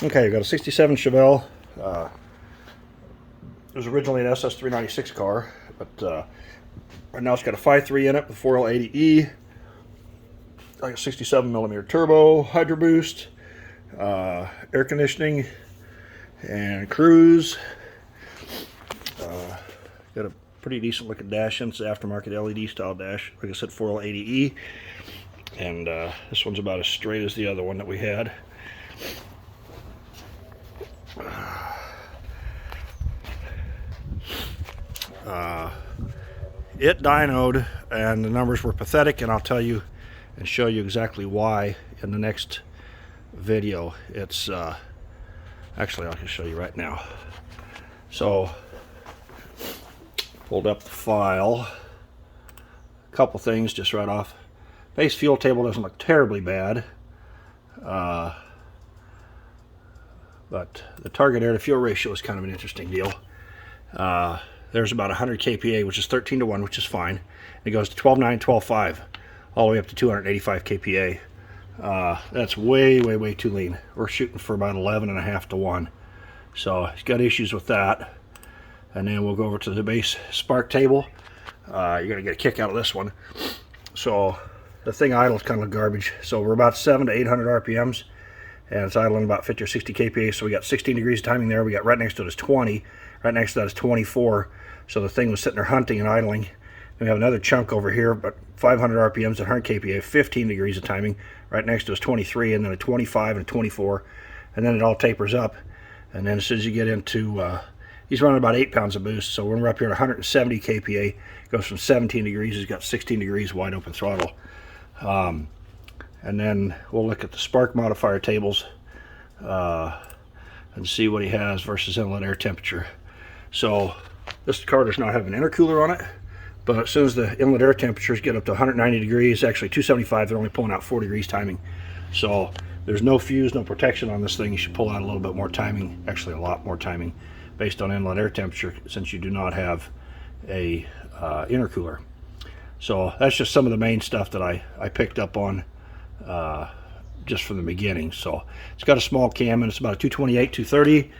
Okay, we've got a 67 Chevelle. It was originally an SS396 car, but right now it's got a 5.3 in it, the 4L80E, like a 67 millimeter turbo, hydro boost, air conditioning, and cruise. Got a pretty decent looking dash in. It's an aftermarket LED style dash. Like I said, 4L80E, and this one's about as straight as the other one that we had. It dynoed, and the numbers were pathetic, and I'll tell you and show you exactly why in the next video. It's actually, I can show you right now. So pulled up the file, a couple things just right off. Base fuel table doesn't look terribly bad, but the target air to fuel ratio is kind of an interesting deal. There's about 100 kPa, which is 13 to 1, which is fine. It goes to 12.9, 12.5, all the way up to 285 kPa. That's way too lean. We're shooting for about 11.5 to 1. So it's got issues with that. And then we'll go over to the base spark table. You're going to get a kick out of this one. So the thing idles kind of garbage. So we're about 700 to 800 RPMs, and it's idling about 50 or 60 kPa. So we got 16 degrees of timing there. We got right next to it is 20. Right next to that is 24. So the thing was sitting there hunting and idling. And we have another chunk over here, but 500 RPMs at 100 kPa, 15 degrees of timing. Right next to us 23, and then a 25 and a 24, and then it all tapers up. And then as soon as you get into, he's running about 8 pounds of boost. So when we're up here at 170 kPa, it goes from 17 degrees. He's got 16 degrees wide open throttle. And then we'll look at the spark modifier tables and see what he has versus inlet air temperature. So this car does not have an intercooler on it, but as soon as the inlet air temperatures get up to 190 degrees, actually 275, they're only pulling out 4 degrees timing. So there's no fuse, no protection on this thing. You should pull out a little bit more timing, actually a lot more timing, based on inlet air temperature, since you do not have a intercooler. So that's just some of the main stuff that I picked up on just from the beginning. So it's got a small cam, and it's about a 228, 230,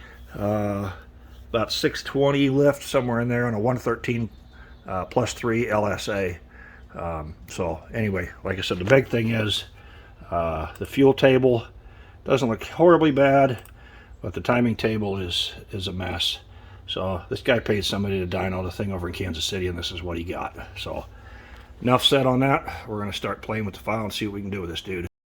about 620 lift, somewhere in there, on a 113 plus 3 LSA. So anyway, like I said, the big thing is the fuel table doesn't look horribly bad, but the timing table is a mess. So this guy paid somebody to dyno the thing over in Kansas City, and this is what he got. So enough said on that. We're going to start playing with the file and see what we can do with this dude.